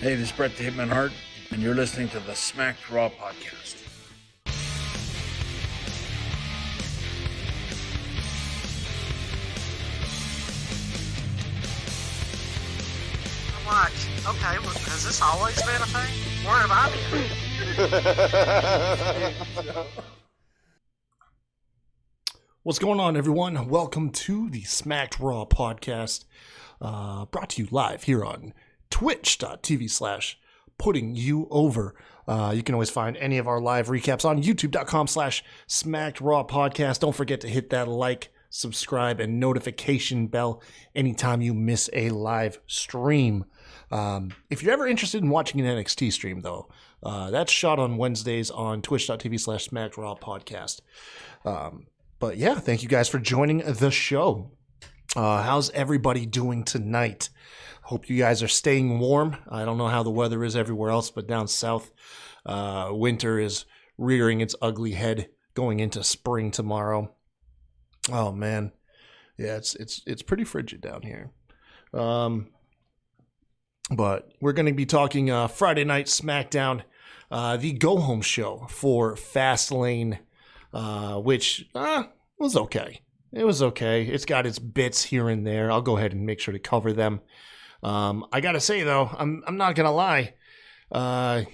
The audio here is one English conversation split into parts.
Hey, this is Brett the Hitman Hart, and you're listening to the Smacked Raw podcast. What? Okay, well, has this always been a thing? Where have I been? What's going on, everyone? Welcome to the Smacked Raw podcast, brought to you live here on twitch.tv/putting you over. You can always find any of our live recaps on youtube.com/smacked raw podcast. Don't forget to hit that like, subscribe, and notification bell anytime you miss a live stream. If you're ever interested in watching an NXT stream, though, that's shot on Wednesdays on twitch.tv/smacked raw podcast. But yeah, thank you guys for joining the show. How's everybody doing tonight? Hope you guys are staying warm. I don't know how the weather is everywhere else, but down south, winter is rearing its ugly head going into spring tomorrow. Oh man, yeah, it's pretty frigid down here. But we're going to be talking Friday Night SmackDown, the go-home show for Fastlane, which was okay. It was okay. It's got its bits here and there. I'll go ahead and make sure to cover them. I gotta say though, I'm not gonna lie. I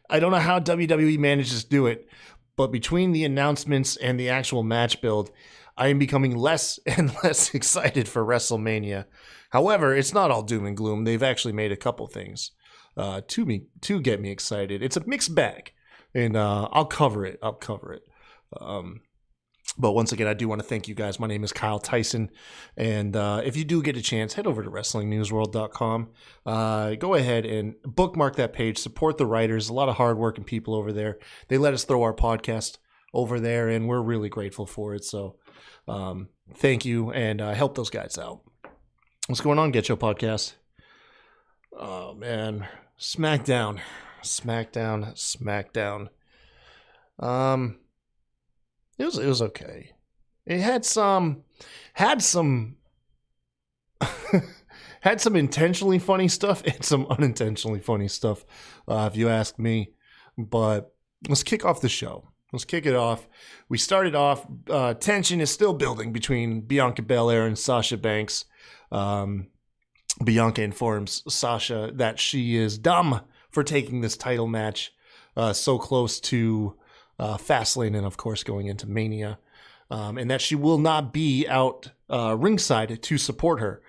don't know how WWE manages to do it, but between the announcements and the actual match build, I am becoming less and less excited for WrestleMania. However, it's not all doom and gloom. They've actually made a couple things to get me excited. It's a mixed bag, and I'll cover it. But once again, I do want to thank you guys. My name is Kyle Tyson, and if you do get a chance, head over to WrestlingNewsWorld.com. Go ahead and bookmark that page. Support the writers. A lot of hardworking people over there. They let us throw our podcast over there, and we're really grateful for it. So thank you, and help those guys out. What's going on, Get Your Podcast? Oh, man. SmackDown. It was okay. It had some had some intentionally funny stuff and some unintentionally funny stuff, if you ask me. But let's kick off the show. Let's kick it off. We started off, tension is still building between Bianca Belair and Sasha Banks. Bianca informs Sasha that she is dumb for taking this title match so close to Fastlane and, of course, going into Mania, and that she will not be out ringside to support her.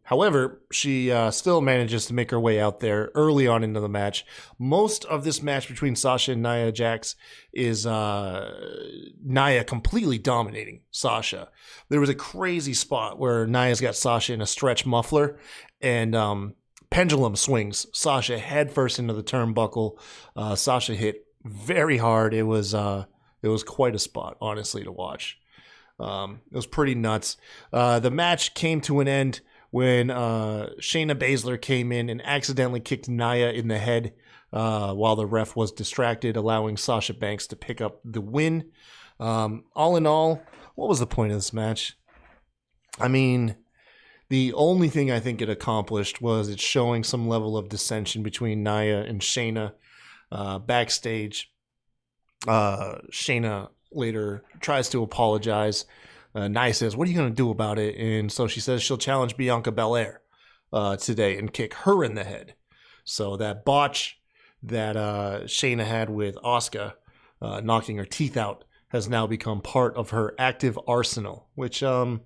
However, she still manages to make her way out there early on into the match. Most of this match between Sasha and Nia Jax is Nia completely dominating Sasha. There was a crazy spot where Nia's got Sasha in a stretch muffler, and pendulum swings Sasha headfirst into the turnbuckle. Sasha hit very hard. It was quite a spot, honestly, to watch. It was pretty nuts. The match came to an end when Shayna Baszler came in and accidentally kicked Nia in the head while the ref was distracted, allowing Sasha Banks to pick up the win. All in all, what was the point of this match? I mean, the only thing I think it accomplished was it's showing some level of dissension between Nia and Shayna. Backstage, Shayna later tries to apologize. Nia says, "What are you going to do about it?" And so she says she'll challenge Bianca Belair today and kick her in the head. So that botch that Shayna had with Asuka, knocking her teeth out, has now become part of her active arsenal, which I'm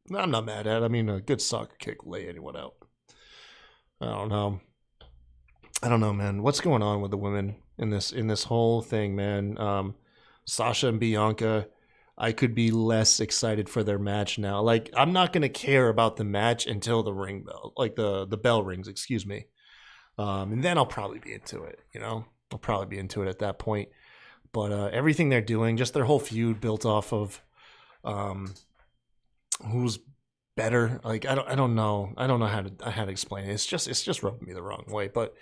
not mad at. I mean, a good soccer kick will lay anyone out. I don't know, man. What's going on with the women in this whole thing, man? Sasha and Bianca, I could be less excited for their match now. Like, I'm not gonna care about the match until the ring bell, like the bell rings, excuse me. And then I'll probably be into it. I'll probably be into it at that point. But everything they're doing, just their whole feud built off of who's better. Like, I don't know how to explain it. It's just rubbing me the wrong way. But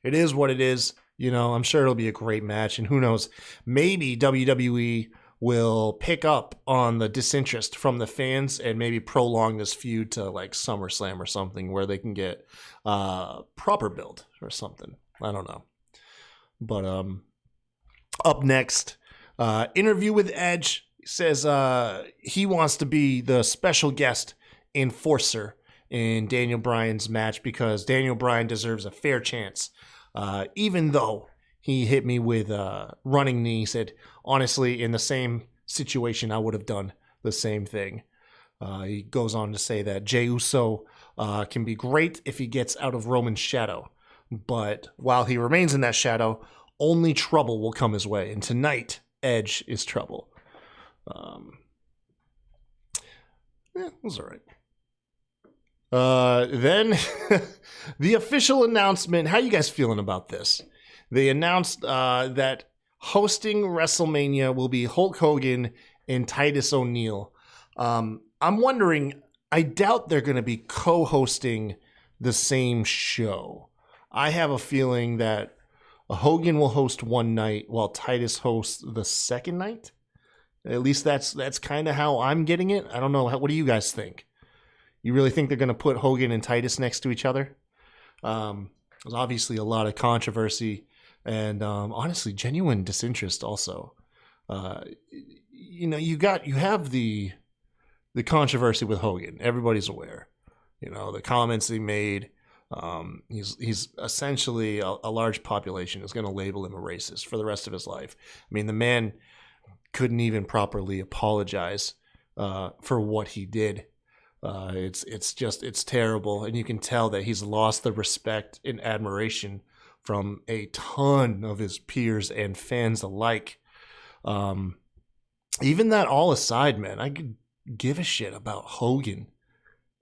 it is what it is. I'm sure it'll be a great match, and who knows, maybe WWE will pick up on the disinterest from the fans and maybe prolong this feud to like SummerSlam or something where they can get proper build or something. I don't know. But up next, interview with Edge. He says he wants to be the special guest enforcer in Daniel Bryan's match because Daniel Bryan deserves a fair chance. Even though he hit me with a running knee, he said, honestly, in the same situation, I would have done the same thing. He goes on to say that Jey Uso can be great if he gets out of Roman's shadow. But while he remains in that shadow, only trouble will come his way. And tonight, Edge is trouble. It was all right. Then the official announcement. How you guys feeling about this? They announced that hosting WrestleMania will be Hulk Hogan and Titus O'Neil. I'm wondering, I doubt they're going to be co-hosting the same show. I have a feeling that Hogan will host one night while Titus hosts the second night. At least that's kind of how I'm getting it. I don't know. What do you guys think? You really think they're going to put Hogan and Titus next to each other? There's obviously a lot of controversy and honestly, genuine disinterest also. You have the controversy with Hogan. Everybody's aware. You know, the comments he made. He's essentially a large population is going to label him a racist for the rest of his life. I mean, the man couldn't even properly apologize for what he did. It's terrible, and you can tell that he's lost the respect and admiration from a ton of his peers and fans alike. Even that all aside, man, I could give a shit about Hogan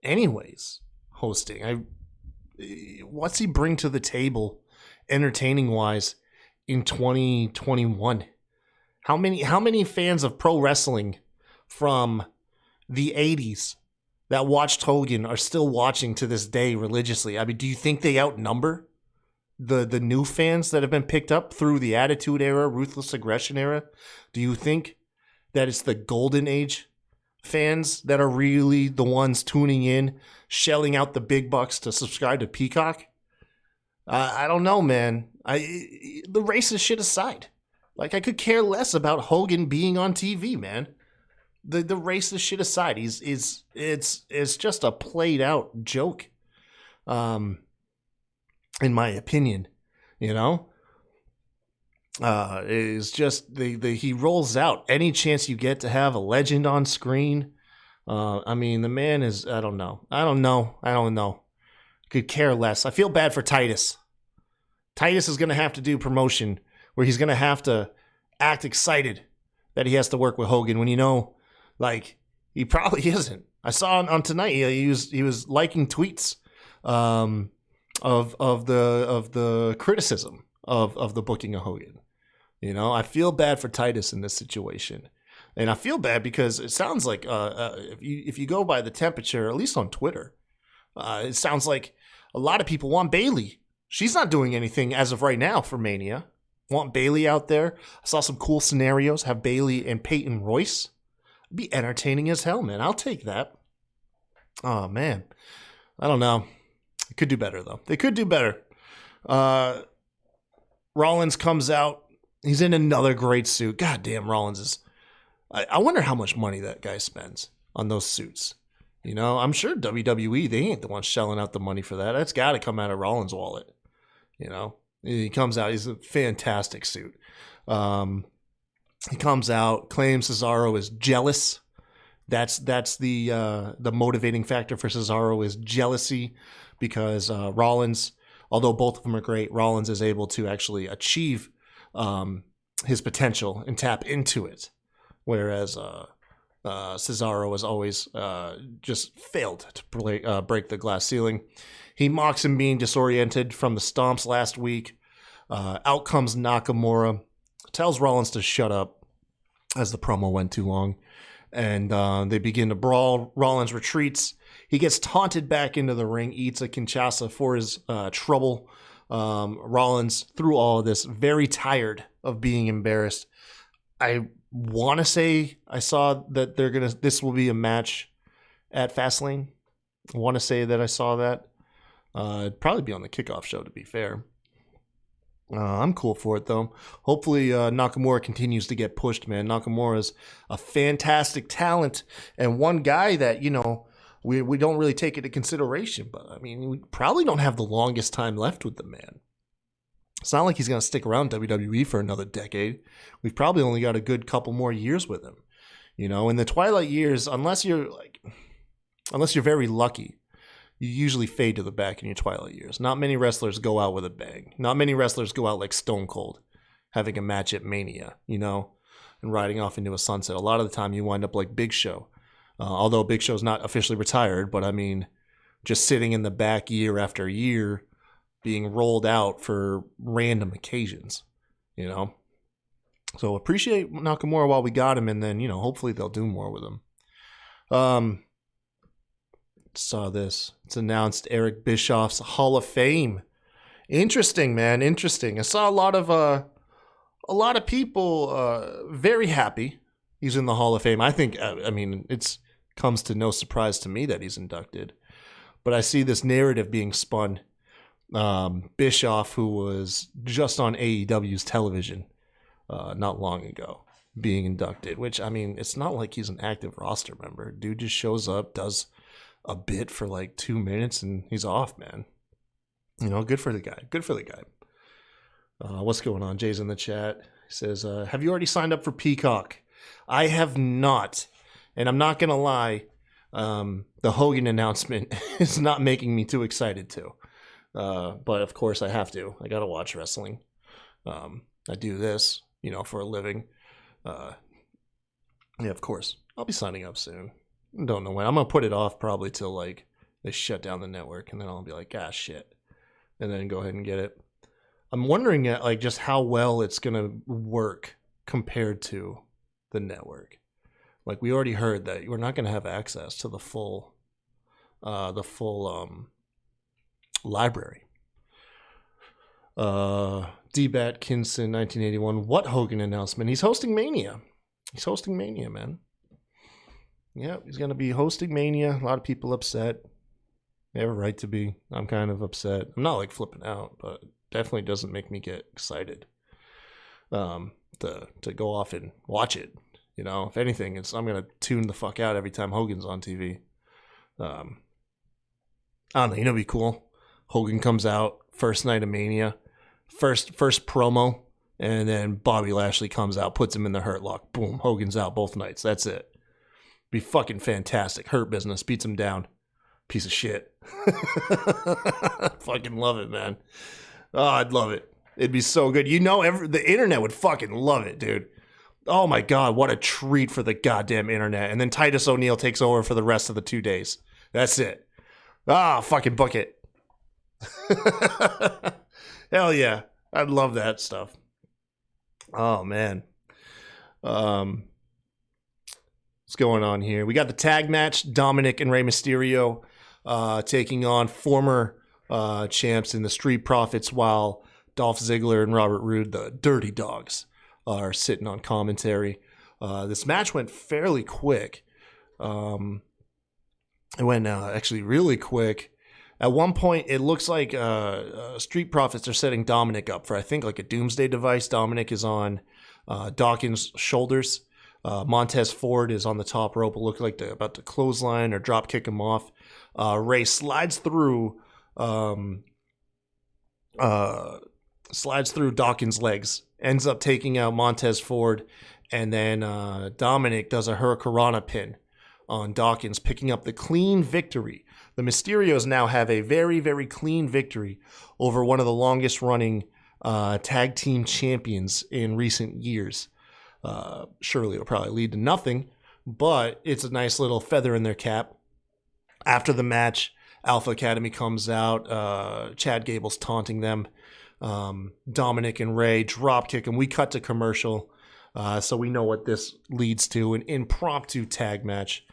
anyways hosting. What's he bring to the table entertaining wise in 2021? How many fans of pro wrestling from the 80s that watched Hogan are still watching to this day religiously? I mean, do you think they outnumber the new fans that have been picked up through the Attitude Era, Ruthless Aggression Era? Do you think that it's the Golden Age fans that are really the ones tuning in, shelling out the big bucks to subscribe to Peacock? I don't know, man. The racist shit aside, like, I could care less about Hogan being on TV, man. The racist shit aside, it's just a played out joke, in my opinion. You know, is just he rolls out any chance you get to have a legend on screen. I mean, the man is, I don't know. Could care less. I feel bad for Titus. Titus is going to have to do promotion where he's going to have to act excited that he has to work with Hogan when, you know, like, he probably isn't. I saw on tonight he was liking tweets of the criticism of the booking of Hogan. You know, I feel bad for Titus in this situation. And I feel bad because it sounds like if you go by the temperature, at least on Twitter, it sounds like a lot of people want Bayley. She's not doing anything as of right now for Mania. Want Bayley out there. I saw some cool scenarios. Have Bayley and Peyton Royce. It'd be entertaining as hell, man. I'll take that. Oh, man. I don't know. They could do better, though. They could do better. Rollins comes out. He's in another great suit. God damn, Rollins is... I wonder how much money that guy spends on those suits. You know, I'm sure WWE, they ain't the ones shelling out the money for that. That's got to come out of Rollins' wallet. You know, he comes out. He's a fantastic suit. He comes out, claims Cesaro is jealous. That's the motivating factor for Cesaro is jealousy, because Rollins, although both of them are great, Rollins is able to actually achieve his potential and tap into it, whereas Cesaro has always just failed to break the glass ceiling. He mocks him being disoriented from the stomps last week. Out comes Nakamura, tells Rollins to shut up as the promo went too long. And they begin to brawl. Rollins retreats. He gets taunted back into the ring, eats a Kinshasa for his trouble. Rollins, through all of this, very tired of being embarrassed. I want to say I saw that this will be a match at Fastlane. I want to say that I saw that. It'd probably be on the kickoff show, to be fair. I'm cool for it, though. Hopefully, Nakamura continues to get pushed, man. Nakamura is a fantastic talent and one guy that, we don't really take into consideration. But, I mean, we probably don't have the longest time left with the man. It's not like he's going to stick around WWE for another decade. We've probably only got a good couple more years with him. In the twilight years, unless you're very lucky, you usually fade to the back in your twilight years. Not many wrestlers go out with a bang. Not many wrestlers go out like Stone Cold, having a match at Mania, and riding off into a sunset. A lot of the time you wind up like Big Show. Although Big Show's not officially retired, but I mean, just sitting in the back year after year, being rolled out for random occasions, So appreciate Nakamura while we got him, and then, hopefully they'll do more with him. Saw this. It's announced Eric Bischoff's Hall of Fame. Interesting, man. Interesting. I saw a lot of people very happy he's in the Hall of Fame. I think, it's comes to no surprise to me that he's inducted. But I see this narrative being spun. Bischoff, who was just on AEW's television not long ago, being inducted, which, it's not like he's an active roster member. Dude just shows up, does a bit for like 2 minutes, and he's off, man. Good for the guy. What's going on? Jay's in the chat. He says, have you already signed up for Peacock? I have not. And I'm not going to lie, the Hogan announcement is not making me too excited to. But of course I have to. I got to watch wrestling. I do this, for a living. Yeah, of course. I'll be signing up soon. Don't know when. I'm going to put it off probably till like they shut down the network, and then I'll be like, shit. And then go ahead and get it. I'm wondering at like just how well it's going to work compared to the network. Like we already heard that we're not going to have access to the full library. D-Bat Kinson 1981. What Hogan announcement? He's hosting Mania. Man. Yeah, he's going to be hosting Mania. A lot of people upset. They have a right to be. I'm kind of upset. I'm not like flipping out, but definitely doesn't make me get excited to go off and watch it. If anything, I'm going to tune the fuck out every time Hogan's on TV. I don't know. It'd be cool. Hogan comes out first night of Mania, first promo, and then Bobby Lashley comes out, puts him in the Hurt Lock. Boom, Hogan's out both nights. That's it. Be fucking fantastic. Hurt Business beats him down. Piece of shit. Fucking love it, man. Oh, I'd love it. It'd be so good. The internet would fucking love it, dude. Oh my God, what a treat for the goddamn internet. And then Titus O'Neil takes over for the rest of the 2 days. That's it. Fucking book it. Hell yeah. I'd love that stuff. Oh man. What's going on here? We got the tag match, Dominic and Rey Mysterio taking on former champs in the Street Profits, while Dolph Ziggler and Robert Roode, the Dirty Dogs, are sitting on commentary. This match went fairly quick. It went actually really quick. At one point, it looks like Street Profits are setting Dominic up for, I think, like a doomsday device. Dominic is on Dawkins' shoulders. Montez Ford is on the top rope. It looked like they're about to clothesline or drop kick him off. Ray slides through Dawkins' legs, ends up taking out Montez Ford, and then Dominic does a Hurricanrana pin on Dawkins, picking up the clean victory. The Mysterios now have a very, very clean victory over one of the longest running tag team champions in recent years. Surely it'll probably lead to nothing, but it's a nice little feather in their cap. After the match, Alpha Academy comes out. Chad Gable's taunting them. Dominic and Ray drop kick, and we cut to commercial. So we know what this leads to, an impromptu tag match.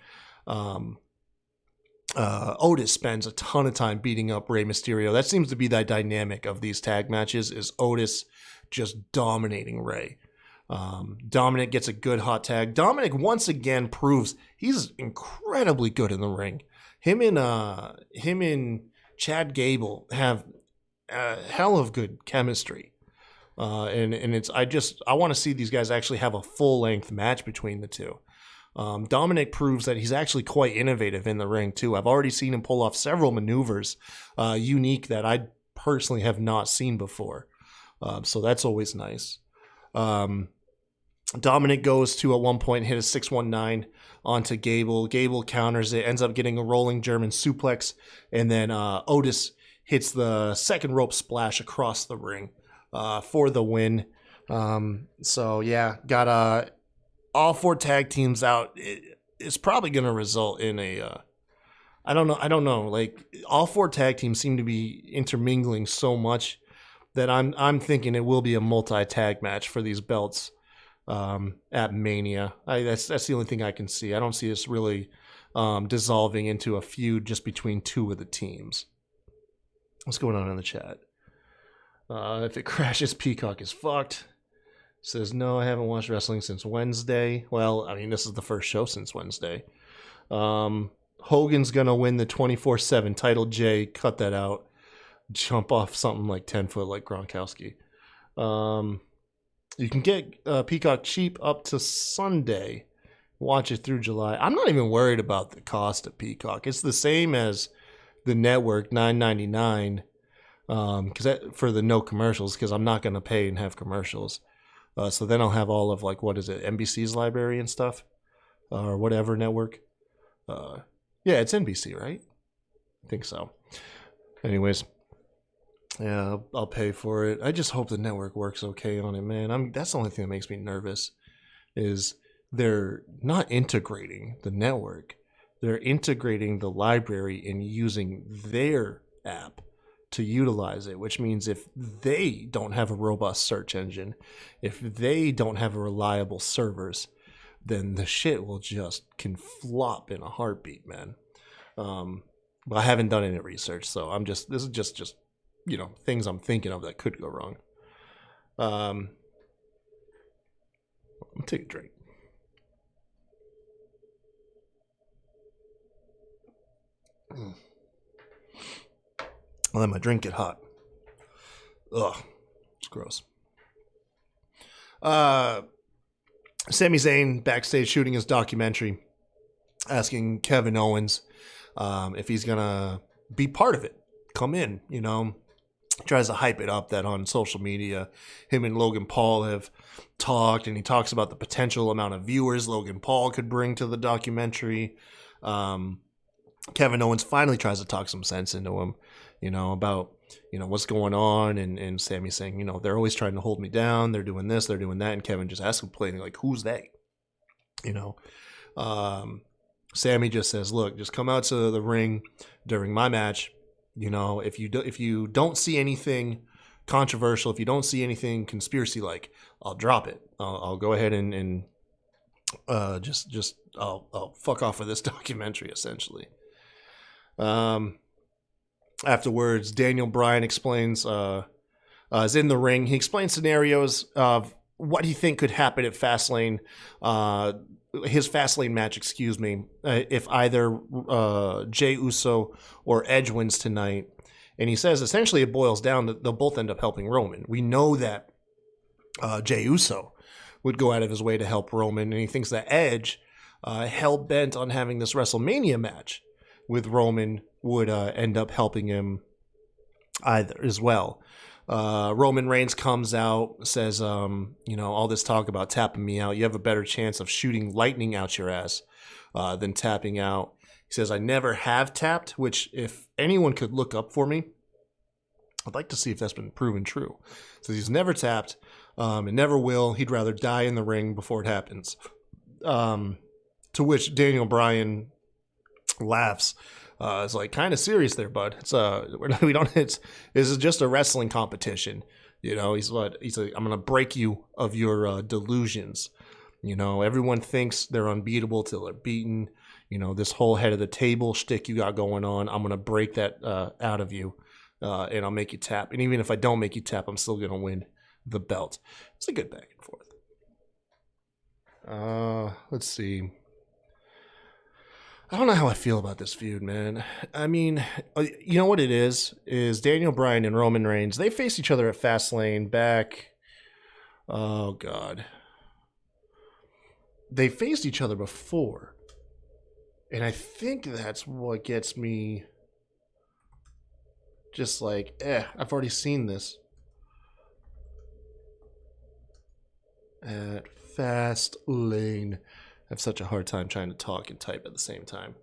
Otis spends a ton of time beating up Rey Mysterio. That seems to be the dynamic of these tag matches, is Otis just dominating Rey. Dominic gets a good hot tag. Dominic once again proves he's incredibly good in the ring. Him and Chad Gable have a hell of good chemistry. And it's I want to see these guys actually have a full length match between the two. Dominic proves that he's actually quite innovative in the ring too. I've already seen him pull off several maneuvers, unique that I personally have not seen before. So that's always nice. Dominic goes to at one point hit a 619 onto Gable. Gable counters it, ends up getting a rolling German suplex, and then Otis hits the second rope splash across the ring for the win. So yeah, got all 4 tag teams out. It's probably going to result in a I don't know. Like, all 4 tag teams seem to be intermingling so much that I'm thinking it will be a multi-tag match for these belts at Mania. That's the only thing I can see. I don't see this really dissolving into a feud just between 2 of the teams. What's going on in the chat? If it crashes, Peacock is fucked. Says, no, I haven't watched wrestling since Wednesday. Well, I mean, this is the first show since Wednesday. Hogan's going to win the 24/7 title. Jay, cut that out. Jump off something like 10 foot like Gronkowski. You can get Peacock cheap up to Sunday. Watch it through July. I'm not even worried about the cost of Peacock. It's the same as the network, $9.99, for the no commercials, because I'm not going to pay and have commercials. So then I'll have all of, like, what is it, NBC's library and stuff, or whatever network. Yeah, it's NBC, right? I think so. Anyways, yeah, I'll pay for it. I just hope the network works okay on it, man. That's the only thing that makes me nervous, is they're not integrating the network. They're integrating the library and using their app to utilize it, which means if they don't have a robust search engine, if they don't have reliable servers, then the shit can flop in a heartbeat, man. But I haven't done any research, so this is just things I'm thinking of that could go wrong. I'll take a drink. I'll let my drink get hot. Ugh, it's gross. Sami Zayn backstage shooting his documentary, asking Kevin Owens if he's gonna be part of it, come in. Tries to hype it up that on social media, him and Logan Paul have talked, and he talks about the potential amount of viewers Logan Paul could bring to the documentary. Kevin Owens finally tries to talk some sense into him, about, what's going on, and Sami saying, they're always trying to hold me down, they're doing this, they're doing that, and Kevin just asks him plainly, like, who's they? Sami just says, look, just come out to the ring during my match. If you don't see anything controversial, if you don't see anything conspiracy-like, I'll drop it. I'll go ahead and I'll fuck off with this documentary, essentially. Afterwards, Daniel Bryan explains, is in the ring. He explains scenarios of what he think could happen at Fastlane, his Fastlane match, if either Jey Uso or Edge wins tonight. And he says, essentially, it boils down that they'll both end up helping Roman. We know that Jey Uso would go out of his way to help Roman, and he thinks that Edge, hell-bent on having this WrestleMania match with Roman, would end up helping him either as well. Roman Reigns comes out, says, all this talk about tapping me out, you have a better chance of shooting lightning out your ass than tapping out. He says, I never have tapped, which if anyone could look up for me, I'd like to see if that's been proven true. So he's never tapped and never will. He'd rather die in the ring before it happens. To which Daniel Bryan laughs. It's like, kind of serious there, bud. It's this is just a wrestling competition. He's like, I'm gonna break you of your delusions. Everyone thinks they're unbeatable till they're beaten. This whole head of the table shtick you got going on, I'm gonna break that out of you, and I'll make you tap. And even if I don't make you tap, I'm still gonna win the belt. It's a good back and forth. Let's see. I don't know how I feel about this feud, man. I mean, you know what it is Daniel Bryan and Roman Reigns. They faced each other at Fastlane back. Oh God, they faced each other before, and I think that's what gets me. Just like, I've already seen this at Fastlane. I have such a hard time trying to talk and type at the same time.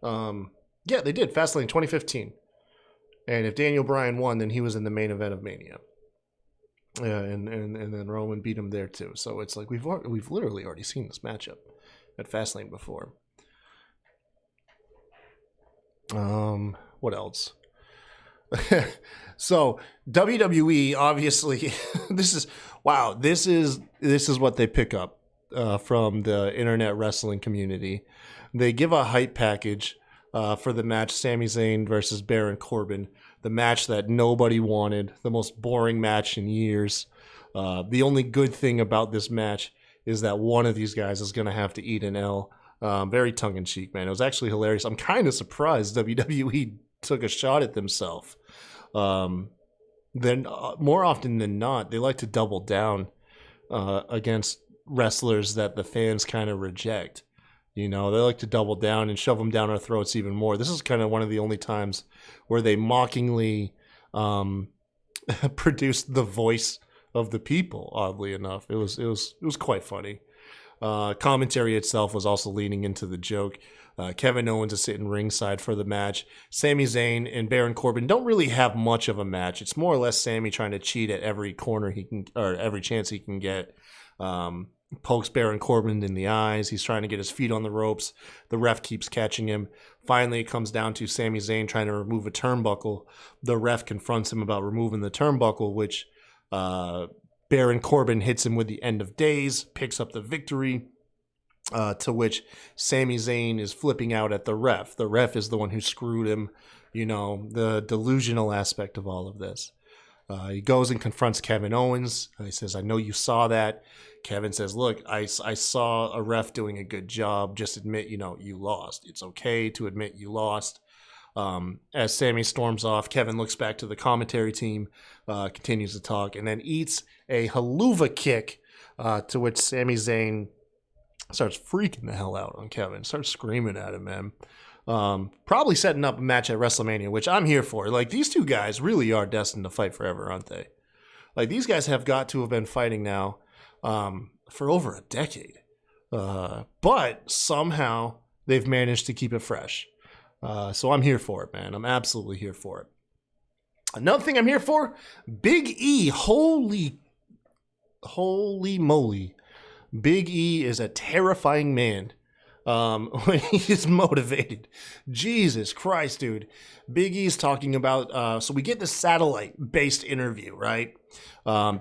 Yeah, they did. Fastlane 2015. And if Daniel Bryan won, then he was in the main event of Mania. And then Roman beat him there too. So it's like we've literally already seen this matchup at Fastlane before. What else? So WWE obviously this is what they pick up from the internet wrestling community. They give a hype package for the match Sami Zayn versus Baron Corbin, the match that nobody wanted, the most boring match in years. The only good thing about this match is that one of these guys is going to have to eat an L. Very tongue-in-cheek, man. It was actually hilarious. I'm kind of surprised WWE took a shot at themselves. Then more often than not, they like to double down against wrestlers that the fans kind of reject. You know, they like to double down and shove them down our throats even more. This is kind of one of the only times where they mockingly produced the voice of the people. Oddly enough, it was quite funny. Commentary itself was also leaning into the joke. Kevin Owens is sitting ringside for the match. Sami Zayn and Baron Corbin don't really have much of a match. It's more or less Sami trying to cheat at every corner he can, or every chance he can get. Pokes Baron Corbin in the eyes. He's trying to get his feet on the ropes. The ref keeps catching him. Finally, it comes down to Sami Zayn trying to remove a turnbuckle. The ref confronts him about removing the turnbuckle, which Baron Corbin hits him with the End of Days, picks up the victory, to which Sami Zayn is flipping out at the ref. The ref is the one who screwed him, you know, the delusional aspect of all of this. He goes and confronts Kevin Owens. He says, I know you saw that. Kevin says, look, I saw a ref doing a good job. Just admit, you know, you lost. It's okay to admit you lost. As Sami storms off, Kevin looks back to the commentary team, continues to talk, and then eats a haluva kick, to which Sami Zayn starts freaking the hell out on Kevin, starts screaming at him, man. Probably setting up a match at WrestleMania, which I'm here for. Like, these two guys really are destined to fight forever, aren't they? Like, these guys have got to have been fighting now for over a decade. But somehow they've managed to keep it fresh. So I'm here for it, man. I'm absolutely here for it. Another thing I'm here for, Big E. Holy moly. Big E is a terrifying man when he is motivated. Jesus Christ, dude. Big E's talking about, so we get the satellite-based interview, right?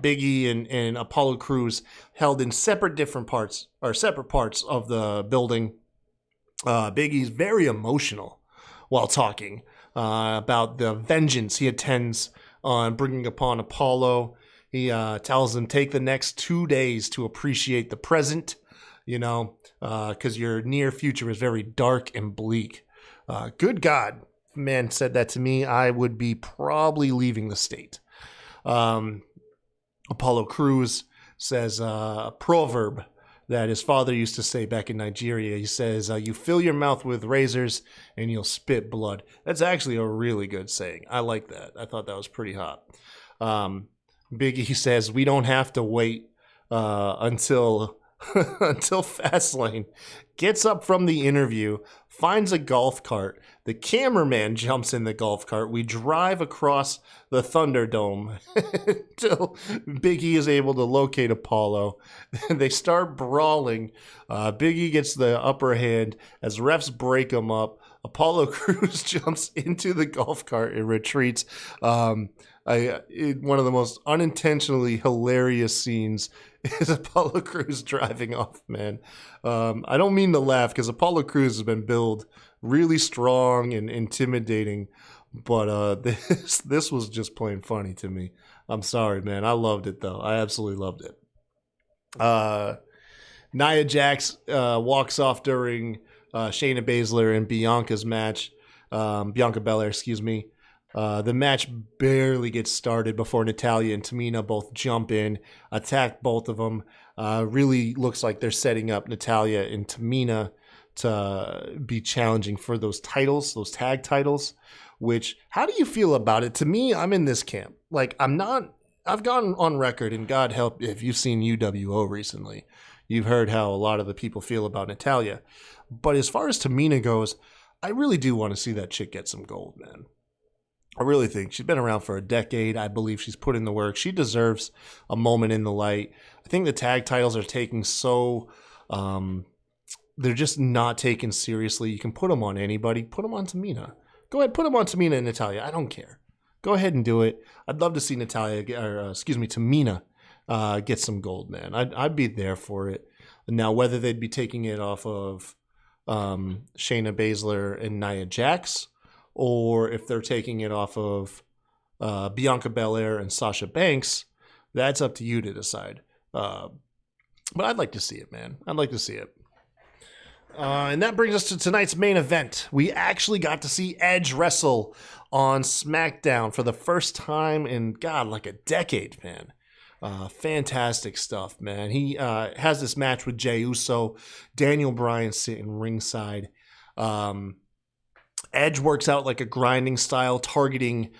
Big E and Apollo Crews held in separate parts of the building. Big E's very emotional while talking about the vengeance he intends on bringing upon Apollo. He tells him, take the next 2 days to appreciate the present, you know, because your near future is very dark and bleak. Good God, if a man said that to me, I would be probably leaving the state. Apollo Crews says a proverb that his father used to say back in Nigeria. He says, you fill your mouth with razors and you'll spit blood. That's actually a really good saying. I like that. I thought that was pretty hot. Big E says, we don't have to wait until Fastlane. Gets up from the interview, finds a golf cart. The cameraman jumps in the golf cart. We drive across the Thunderdome until Big E is able to locate Apollo. They start brawling. Big E gets the upper hand as refs break him up. Apollo Crews jumps into the golf cart and retreats. One of the most unintentionally hilarious scenes is Apollo Crews driving off, man. I don't mean to laugh because Apollo Crews has been billed really strong and intimidating, but this was just plain funny to me. I'm sorry, man. I loved it, though. I absolutely loved it. Nia Jax walks off during Shayna Baszler and Bianca's match. Bianca Belair, excuse me. The match barely gets started before Natalya and Tamina both jump in, attack both of them. Really looks like they're setting up Natalya and Tamina to be challenging for those titles, those tag titles. Which, how do you feel about it? To me, I'm in this camp. Like, I've gone on record, and God help if you've seen UWO recently. You've heard how a lot of the people feel about Natalya. But as far as Tamina goes, I really do want to see that chick get some gold, man. I really think she's been around for a decade. I believe she's put in the work. She deserves a moment in the light. I think the tag titles are taking so... they're just not taken seriously. You can put them on anybody. Put them on Tamina. Go ahead, put them on Tamina and Natalya. I don't care. Go ahead and do it. I'd love to see Tamina get some gold, man. I'd be there for it. Now, whether they'd be taking it off of Shayna Baszler and Nia Jax, or if they're taking it off of Bianca Belair and Sasha Banks, that's up to you to decide. But I'd like to see it, man. I'd like to see it. And that brings us to tonight's main event. We actually got to see Edge wrestle on SmackDown for the first time in, God, like a decade, man. Fantastic stuff, man. He has this match with Jey Uso. Daniel Bryan sitting ringside. Edge works out like a grinding style, targeting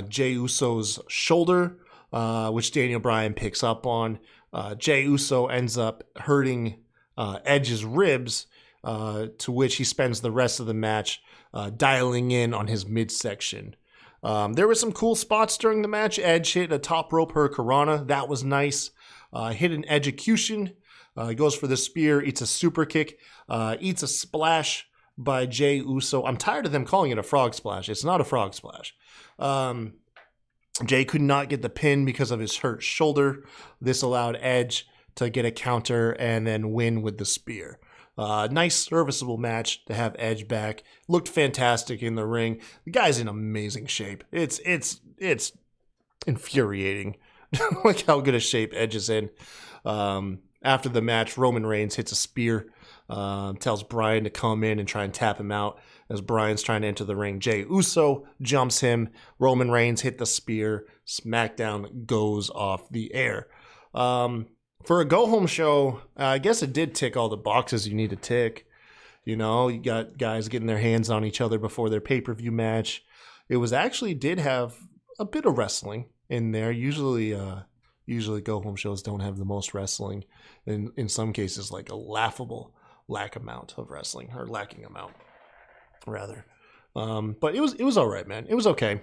Jey Uso's shoulder, which Daniel Bryan picks up on. Jey Uso ends up hurting Edge's ribs, to which he spends the rest of the match dialing in on his midsection. There were some cool spots during the match. Edge hit a top rope hurricanrana. That was nice. Hit an execution. He goes for the spear, eats a super kick, eats a splash by Jey Uso. I'm tired of them calling it a frog splash. It's not a frog splash. Jey could not get the pin because of his hurt shoulder. This allowed Edge to get a counter and then win with the spear. Nice serviceable match to have Edge back. Looked fantastic in the ring. The guy's in amazing shape. It's infuriating like how good a shape Edge is in. After the match, Roman Reigns hits a spear, tells Bryan to come in and try and tap him out. As Bryan's trying to enter the ring, Jey Uso jumps him. Roman Reigns hit the spear. SmackDown goes off the air. For a go-home show, I guess it did tick all the boxes you need to tick. You know, you got guys getting their hands on each other before their pay-per-view match. It was actually did have a bit of wrestling in there. Usually go-home shows don't have the most wrestling. In some cases, like a laughable amount of wrestling, or lacking amount, rather. But it was all right, man. It was okay.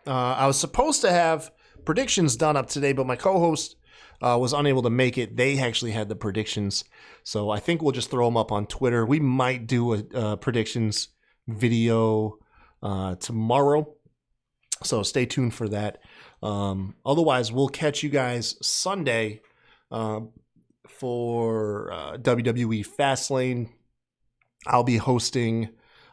I was supposed to have predictions done up today, but my co-host was unable to make it. They actually had the predictions, so I think we'll just throw them up on Twitter. We might do a predictions video tomorrow, so stay tuned for that. Otherwise, we'll catch you guys Sunday for WWE Fastlane. I'll be hosting.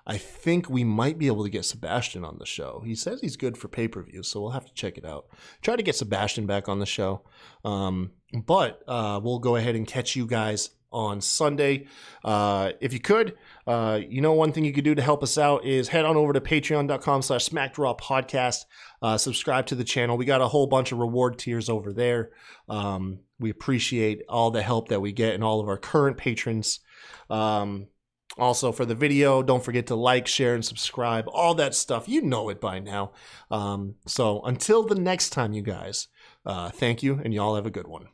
I think we might be able to get Sebastian on the show. He says he's good for pay-per-view, so we'll have to check it out. Try to get Sebastian back on the show. But we'll go ahead and catch you guys on Sunday. If you could, one thing you could do to help us out is head on over to patreon.com/SmackDrawPodcast. Subscribe to the channel. We got a whole bunch of reward tiers over there. We appreciate all the help that we get and all of our current patrons. Also, for the video, don't forget to like, share, and subscribe. All that stuff. You know it by now. So until the next time, you guys, thank you, and y'all have a good one.